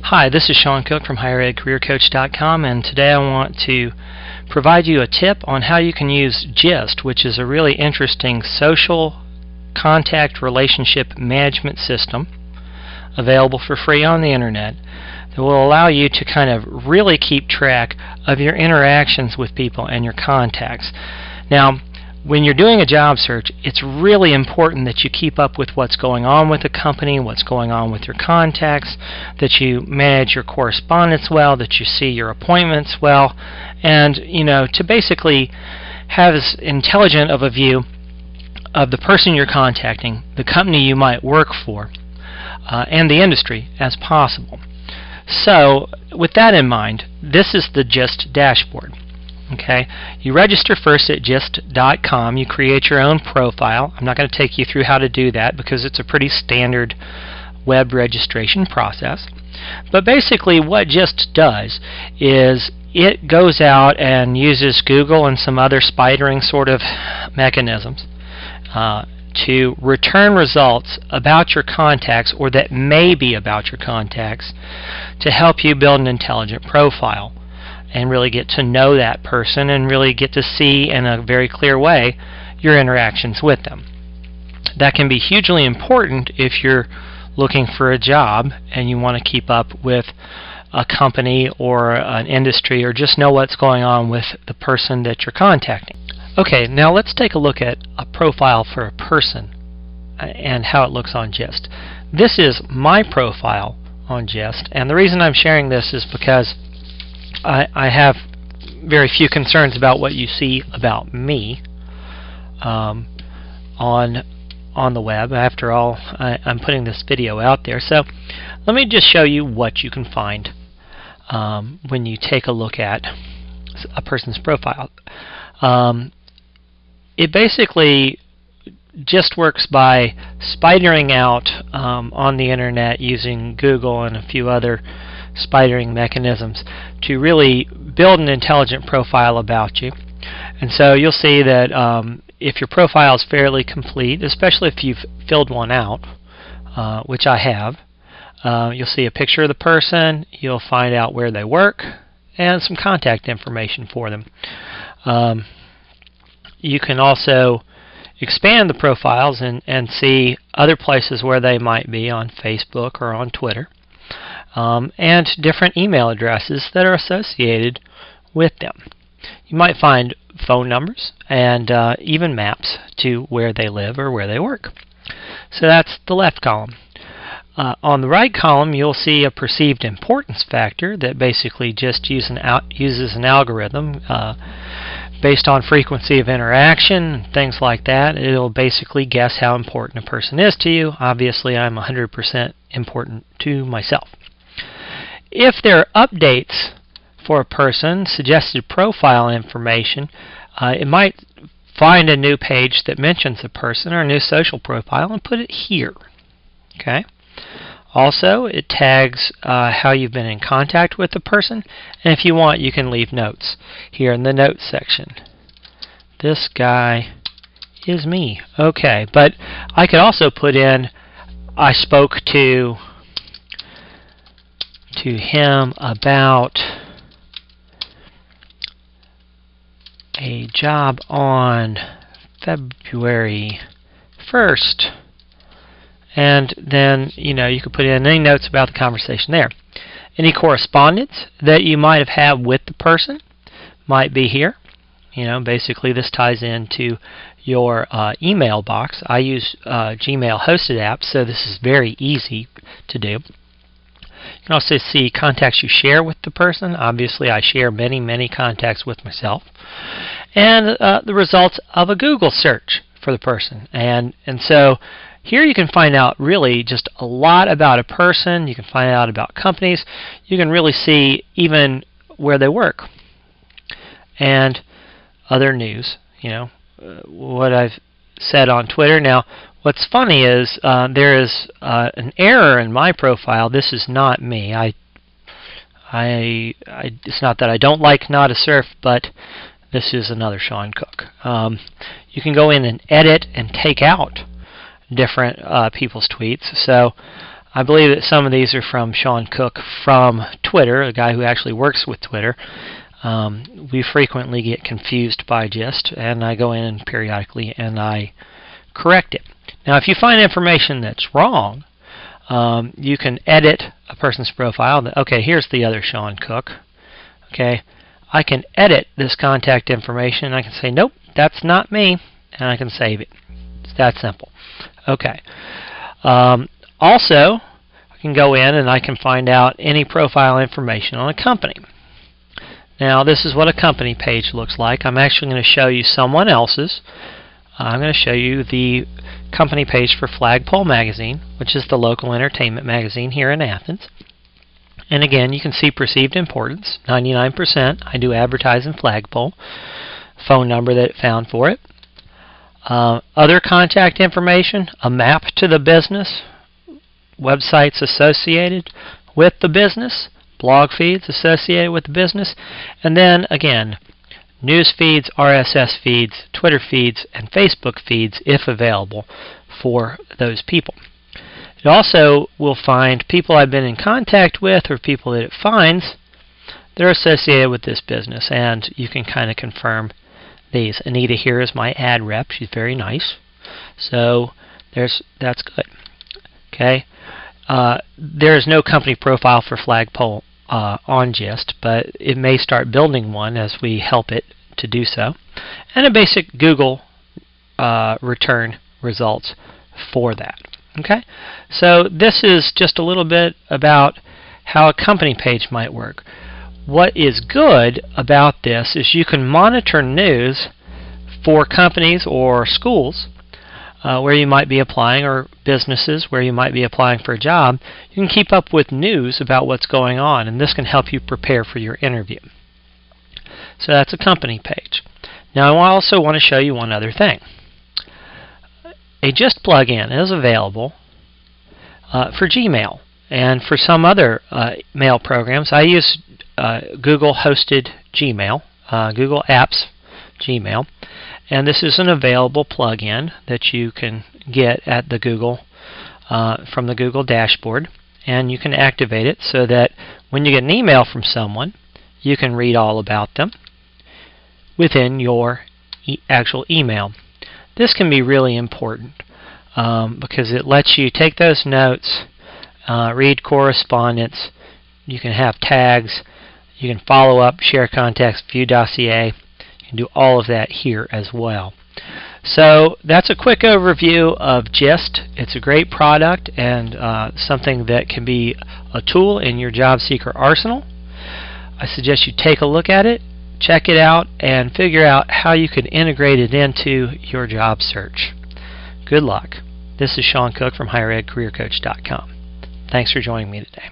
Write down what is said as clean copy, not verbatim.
Hi, this is Sean Cook from HigherEdCareerCoach.com, and today I want to provide you a tip on how you can use GIST, which is a really interesting social contact relationship management system available for free on the internet that will allow you to kind of really keep track of your interactions with people and your contacts. Now, when you're doing a job search, it's really important that you keep up with what's going on with the company, what's going on with your contacts, that you manage your correspondence well, that you see your appointments well, and to basically have as intelligent of a view of the person you're contacting, the company you might work for, and the industry as possible. So, with that in mind, this is the GIST dashboard. Okay, you register first at gist.com. You create your own profile. I'm not going to take you through how to do that because it's a pretty standard web registration process. But basically what GIST does is it goes out and uses Google and some other spidering sort of mechanisms to return results about your contacts, or that may be about your contacts, to help you build an intelligent profile and really get to know that person and really get to see in a very clear way your interactions with them. That can be hugely important if you're looking for a job and you want to keep up with a company or an industry, or just know what's going on with the person that you're contacting. Okay, now let's take a look at a profile for a person and how it looks on GIST. This is my profile on GIST, and the reason I'm sharing this is because I have very few concerns about what you see about me on the web. After all, I'm putting this video out there. So let me just show you what you can find when you take a look at a person's profile. It basically just works by spidering out on the internet using Google and a few other spidering mechanisms to really build an intelligent profile about you. And so you'll see that if your profile is fairly complete, especially if you've filled one out, which I have, you'll see a picture of the person, you'll find out where they work, and some contact information for them. You can also expand the profiles and see other places where they might be on Facebook or on Twitter, and different email addresses that are associated with them. You might find phone numbers and even maps to where they live or where they work. So that's the left column. On the right column, you'll see a perceived importance factor that basically just uses an algorithm based on frequency of interaction, things like that. It'll basically guess how important a person is to you. Obviously, I'm 100% important to myself. If there are updates for a person, suggested profile information, it might find a new page that mentions a person or a new social profile and put it here. Okay. Also, it tags how you've been in contact with the person, and if you want, you can leave notes here in the notes section. This guy is me. Okay, but I could also put in, I spoke to him about a job on February 1st. And then, you could put in any notes about the conversation there. Any correspondence that you might have had with the person might be here. Basically this ties into your email box. I use Gmail hosted apps, so this is very easy to do. You can also see contacts you share with the person. Obviously, I share many, many contacts with myself. And the results of a Google search for the person. And so here you can find out really just a lot about a person. You can find out about companies. You can really see even where they work. And other news, what I've said on Twitter. Now, what's funny is there is an error in my profile. This is not me. It's not that I don't like Not a Surf, but this is another Sean Cook. You can go in and edit and take out different people's tweets. So I believe that some of these are from Sean Cook from Twitter, a guy who actually works with Twitter. We frequently get confused by GIST, and I go in periodically and I correct it. Now, if you find information that's wrong, you can edit a person's profile. Okay, here's the other Sean Cook. Okay, I can edit this contact information. I can say, nope, that's not me, and I can save it. It's that simple. Okay. Also, I can go in and I can find out any profile information on a company. Now, this is what a company page looks like. I'm actually going to show you someone else's. I'm going to show you the company page for Flagpole Magazine, which is the local entertainment magazine here in Athens. And again, you can see perceived importance, 99%. I do advertise in Flagpole. Phone number that it found for it. Other contact information, a map to the business, websites associated with the business, blog feeds associated with the business, and then again, news feeds, RSS feeds, Twitter feeds, and Facebook feeds if available for those people. It also will find people I've been in contact with or people that it finds that are associated with this business, and you can kind of confirm these. Anita here is my ad rep. She's very nice. So that's good. Okay. There is no company profile for Flagpole on GIST, but it may start building one as we help it to do so. And a basic Google return results for that. Okay, so this is just a little bit about how a company page might work. What is good about this is you can monitor news for companies or schools where you might be applying, or businesses where you might be applying for a job. You can keep up with news about what's going on, and this can help you prepare for your interview. So that's a company page. Now I also want to show you one other thing. A GIST plugin is available for Gmail and for some other mail programs. I use Google hosted Gmail, Google Apps Gmail, and this is an available plugin that you can get at the Google from the Google dashboard, and you can activate it so that when you get an email from someone, you can read all about them within your actual email. This can be really important because it lets you take those notes, read correspondence, you can have tags, you can follow up, share contacts, view dossier. You can do all of that here as well. So that's a quick overview of GIST. It's a great product and something that can be a tool in your job seeker arsenal. I suggest you take a look at it, check it out, and figure out how you can integrate it into your job search. Good luck. This is Sean Cook from HigherEdCareerCoach.com. Thanks for joining me today.